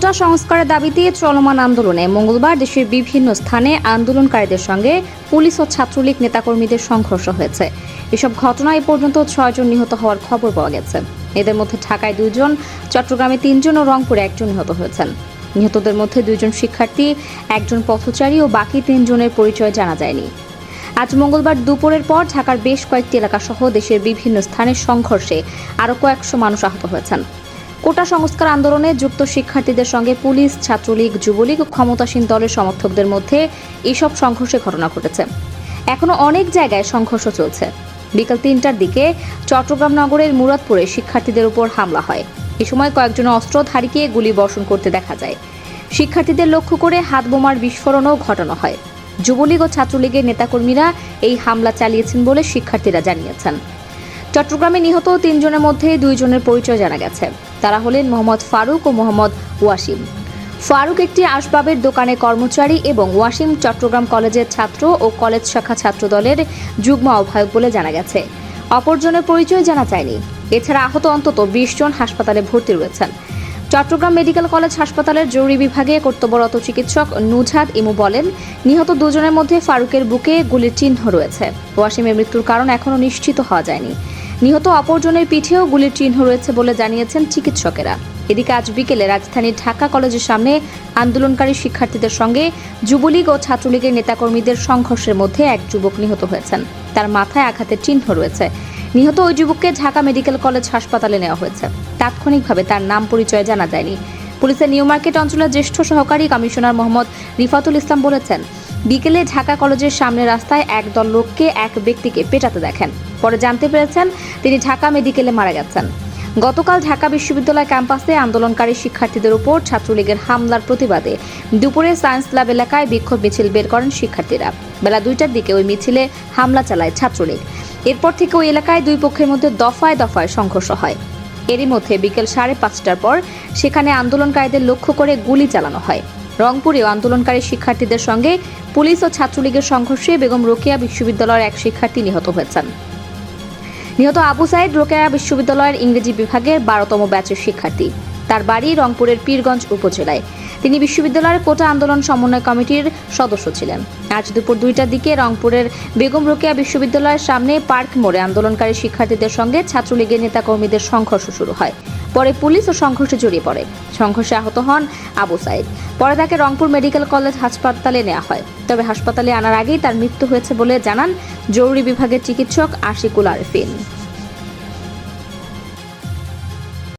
কোটা সংস্কারের দাবিতে চলমান আন্দোলনে মঙ্গলবার দেশের বিভিন্ন স্থানে আন্দোলনকারীদের সঙ্গে পুলিশ ও ছাত্রলীগ নেতাকর্মীদের সংঘর্ষ হয়েছে। এসব ঘটনায় এ পর্যন্ত 6 জন নিহত হওয়ার খবর পাওয়া গেছে। এদের মধ্যে ঢাকায় 2 জন, চট্টগ্রামে 3 জন ও রংপুরে 1 জন নিহত হয়েছেন। নিহতদের মধ্যে 2 জন শিক্ষার্থী, 1 জন পথচারী ও বাকি 3 জনের পরিচয় জানা যায়নি। আজ মঙ্গলবার দুপুরের পর ঢাকার বেশ কয়েকটি এলাকা সহ দেশের বিভিন্ন স্থানে সংঘর্ষে আরও কয়েকশো মানুষ আহত হয়েছেন। কোটা সংস্কার আন্দোলনে যুক্ত শিক্ষার্থীদের সঙ্গে পুলিশ, ছাত্রলীগ, যুবলীগ ও ক্ষমতাসীন দলের সমর্থকদের মধ্যে এইসব সংঘর্ষের ঘটনা ঘটেছে। এখনো অনেক জায়গায় সংঘর্ষ চলছে। বিকাল 3টার দিকে চট্টগ্রাম নগরের মুরাদপুরে শিক্ষার্থীদের উপর হামলা হয়। এ সময় কয়েকজন অস্ত্রধারীকে গুলি বর্ষণ করতে দেখা যায়। শিক্ষার্থীদের লক্ষ্য করে হাত বোমার বিস্ফোরণও ঘটানো হয়। যুবলীগ ও ছাত্রলীগের নেতাকর্মীরা এই হামলা চালিয়েছেন বলে শিক্ষার্থীরা জানিয়েছেন। চট্টগ্রামে নিহত 3 জনের মধ্যে 2 জনের পরিচয় জানা গেছে। তারা হলেন মোহাম্মদ ফারুক ও মোহাম্মদ ওয়াসিম। ফারুক একটি আসবাবের দোকানে কর্মচারী এবং ওয়াসিম চট্টগ্রাম কলেজের ছাত্র ও কলেজ শাখা ছাত্রদলের যুগ্ম আহ্বায়ক বলে জানা গেছে। অপরজনের পরিচয় জানা যায়নি। এছাড়া আহত অন্তত 20 জন হাসপাতালে ভর্তি রয়েছেন। চট্টগ্রাম মেডিকেল কলেজ হাসপাতালের জরুরি বিভাগে কর্তব্যরত চিকিৎসক নুজহাত ইমু বলেন, নিহত 2 জনের মধ্যে ফারুকের বুকে গুলির চিহ্ন রয়েছে। ওয়াসিমের মৃত্যুর কারণ এখনও নিশ্চিত হওয়া যায়নি। নিহত অপরজনের পিঠেও গুলির চিহ্ন রয়েছে বলে জানিয়েছেন চিকিৎসকেরা। এদিকে আজ বিকেলে রাজধানীর ঢাকা কলেজের সামনে আন্দোলনকারী শিক্ষার্থীদের সঙ্গে যুবলীগ ও ছাত্রলীগের নেতাকর্মীদের সংঘর্ষের মধ্যে এক যুবক নিহত হয়েছেন। তার মাথায় আঘাতের চিহ্ন রয়েছে। নিহত ওই যুবককে ঢাকা মেডিকেল কলেজ হাসপাতালে নেওয়া হয়েছে। তাৎক্ষণিকভাবে তার নাম পরিচয় জানা যায়নি। পুলিশের নিউ মার্কেট অঞ্চলের জ্যেষ্ঠ সহকারী কমিশনার মোহাম্মদ রিফাতুল ইসলাম বলেছেন, বিকেলে ঢাকা কলেজের সামনে রাস্তায় একদল লোককে এক ব্যক্তিকে পেটাতে দেখেন। পরে জানতে পেরেছেন তিনি ঢাকা মেডিকেলে মারা গেছেন। গতকাল ঢাকা বিশ্ববিদ্যালয় ক্যাম্পাসে আন্দোলনকারী শিক্ষার্থীদের উপর ছাত্রলীগের হামলার প্রতিবাদে দুপুরে সায়েন্স ল্যাব এলাকায় বিক্ষোভ মিছিল বের করেন শিক্ষার্থীরা। বেলা 2টার দিকে ওই মিছিলে হামলা চালায় ছাত্রলীগ। এরপর থেকে ওই এলাকায় দুই পক্ষের মধ্যে দফায় দফায় সংঘর্ষ হয়। এরই মধ্যে বিকেল 5:30টার পর সেখানে আন্দোলনকারীদের লক্ষ্য করে গুলি চালানো হয়। রংপুরেও আন্দোলনকারী শিক্ষার্থীদের সঙ্গে পুলিশ ও ছাত্রলীগের সংঘর্ষে বেগম রোকেয়া বিশ্ববিদ্যালয়ের এক শিক্ষার্থী নিহত হয়েছেন। নিহত আবু সাইদ রোকেয়া বিশ্ববিদ্যালয়ের ইংরেজি বিভাগের 12তম ব্যাচের শিক্ষার্থী। তার বাড়ি রংপুরের পীরগঞ্জ উপজেলায়। তিনি বিশ্ববিদ্যালয়ের কোটা আন্দোলন সমন্বয় কমিটির সদস্য ছিলেন। আজ দুপুর 2টার দিকে রংপুরের বেগম রোকেয়া বিশ্ববিদ্যালয়ের সামনে পার্ক মোড়ে আন্দোলনকারী শিক্ষার্থীদের সঙ্গে ছাত্রলীগের নেতাকর্মীদের সংঘর্ষ শুরু হয়। পরে পুলিশ ও সংঘর্ষে জড়িয়ে পড়ে। সংঘর্ষে আহত হন আবু সাইদ। পরে তাকে রংপুর মেডিকেল কলেজ হাসপাতালে নেওয়া হয়। তবে হাসপাতালে আনার আগেই তার মৃত্যু হয়েছে বলে জানান জরুরি বিভাগের চিকিৎসক আশিকুল আরেফিন।